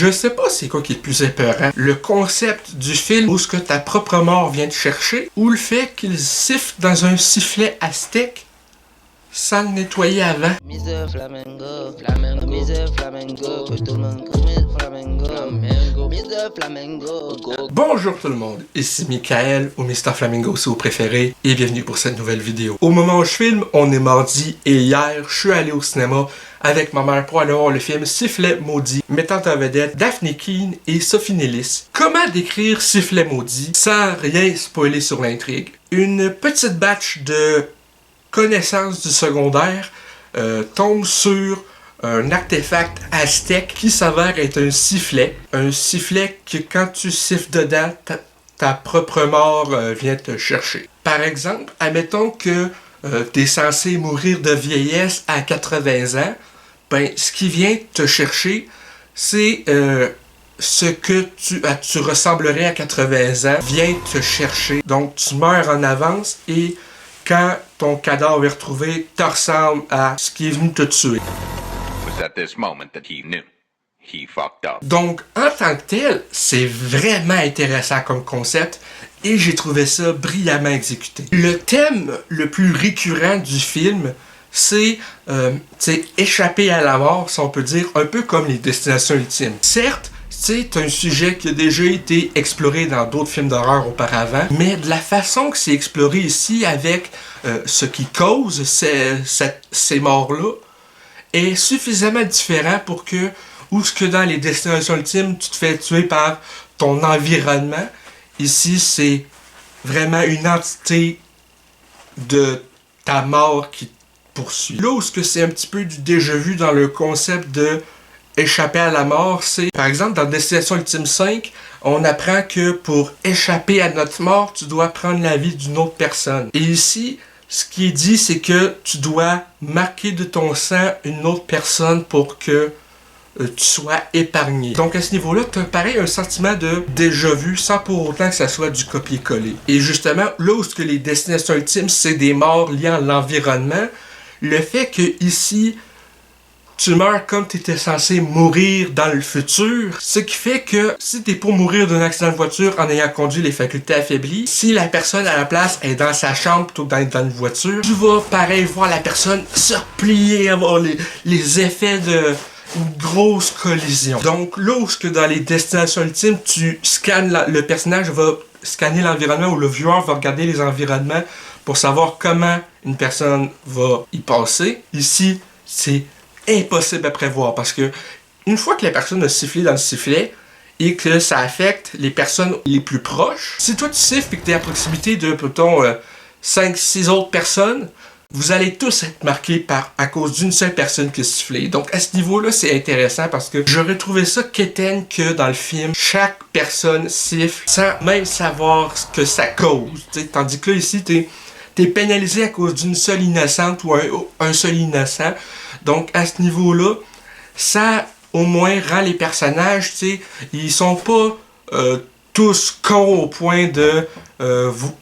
Je sais pas c'est quoi qui est le plus épeurant. Le concept du film où ce que ta propre mort vient te chercher, ou le fait qu'il siffle dans un sifflet aztèque sans le nettoyer avant. Mr. Flamengo, Flamengo, Mr. Flamengo, que tout le monde connaît Flamengo, Flamengo, Mr. Flamengo, go. Bonjour tout le monde, ici Michael ou Mr. Flamingo si vous préférez, et bienvenue pour cette nouvelle vidéo. Au moment où je filme, on est mardi et hier, je suis allé au cinéma avec ma mère pour aller voir le film Sifflet Maudit, mettant en vedette Daphne Keane et Sophie Nellis. Comment décrire Sifflet Maudit sans rien spoiler sur l'intrigue? Une petite batch de connaissances du secondaire tombe sur un artefact aztèque qui s'avère être un sifflet. Un sifflet que quand tu siffles dedans, ta propre mort vient te chercher. Par exemple, admettons que tu es censé mourir de vieillesse à 80 ans, ben, ce qui vient te chercher, c'est ce que tu ressemblerais à 80 ans vient te chercher. Donc tu meurs en avance et quand ton cadavre est retrouvé, tu ressembles à ce qui est venu te tuer. Donc, en tant que tel, c'est vraiment intéressant comme concept et j'ai trouvé ça brillamment exécuté. Le thème le plus récurrent du film, c'est échapper à la mort, si on peut dire, un peu comme les destinations ultimes. Certes, c'est un sujet qui a déjà été exploré dans d'autres films d'horreur auparavant, mais de la façon que c'est exploré ici avec ce qui cause ces morts-là est suffisamment différent pour que, ou ce que dans les destinations ultimes, tu te fais tuer par ton environnement, ici c'est vraiment une entité de ta mort qui te poursuit. Là où c'est un petit peu du déjà vu dans le concept de échapper à la mort, c'est, par exemple, dans Destination Ultime 5, on apprend que pour échapper à notre mort, tu dois prendre la vie d'une autre personne. Et ici, ce qui est dit, c'est que tu dois marquer de ton sang une autre personne pour que tu sois épargné. Donc à ce niveau-là, tu as pareil un sentiment de déjà vu sans pour autant que ça soit du copier-coller. Et justement, là où les Destinations Ultimes, c'est des morts liées à l'environnement, le fait que ici, tu meurs comme tu étais censé mourir dans le futur, ce qui fait que si tu es pour mourir d'un accident de voiture en ayant conduit les facultés affaiblies, si la personne à la place est dans sa chambre plutôt que dans une voiture, tu vas pareil voir la personne se replier, avoir les effets de une grosse collision. Donc là où dans les destinations ultimes, tu scannes le personnage va scanner l'environnement ou le viewer va regarder les environnements pour savoir comment une personne va y passer. Ici, c'est impossible à prévoir parce que une fois que la personne a sifflé dans le sifflet et que ça affecte les personnes les plus proches, si toi tu siffles et que tu es à proximité de, peut-on, 5-6 autres personnes, vous allez tous être marqués à cause d'une seule personne qui a sifflé. Donc à ce niveau-là, c'est intéressant parce que j'aurais trouvé ça quétaine que dans le film, chaque personne siffle sans même savoir ce que ça cause. T'sais. Tandis que là, ici, t'es pénalisé à cause d'une seule innocente ou un seul innocent. Donc à ce niveau-là, ça au moins rend les personnages, tu sais, ils sont pas tous cons au point de vous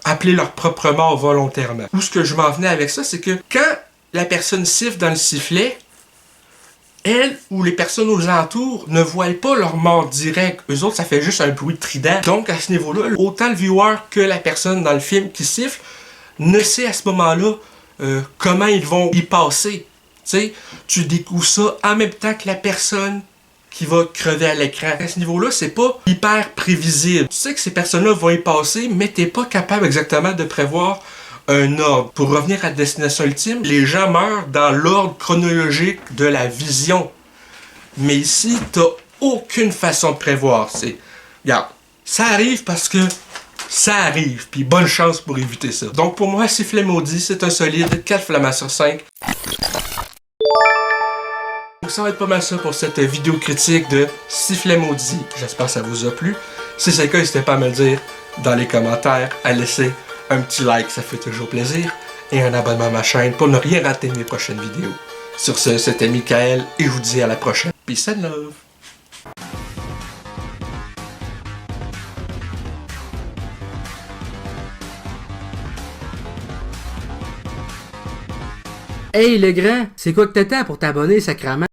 appeler leur propre mort volontairement. Où ce que je m'en venais avec ça, c'est que quand la personne siffle dans le sifflet, elle ou les personnes aux alentours ne voient pas leur mort directe. Eux autres, ça fait juste un bruit trident. Donc à ce niveau-là, autant le viewer que la personne dans le film qui siffle ne sait à ce moment-là comment ils vont y passer. T'sais, tu découvres ça en même temps que la personne qui va crever à l'écran. À ce niveau-là, c'est pas hyper prévisible. Tu sais que ces personnes-là vont y passer, mais t'es pas capable exactement de prévoir un ordre. Pour revenir à Destination Ultime, les gens meurent dans l'ordre chronologique de la vision. Mais ici, t'as aucune façon de prévoir. Regarde, ça arrive parce que ça arrive, puis bonne chance pour éviter ça. Donc pour moi, Sifflet Maudit, c'est un solide 4 flammes sur 5. Donc ça va être pas mal ça pour cette vidéo critique de Sifflet Maudit. J'espère que ça vous a plu. Si c'est le cas, n'hésitez pas à me le dire dans les commentaires, à laisser un petit like, ça fait toujours plaisir, et un abonnement à ma chaîne pour ne rien rater de mes prochaines vidéos. Sur ce, c'était Michael, et je vous dis à la prochaine. Peace and love! Hey le grand, c'est quoi que t'attends pour t'abonner, sacrément?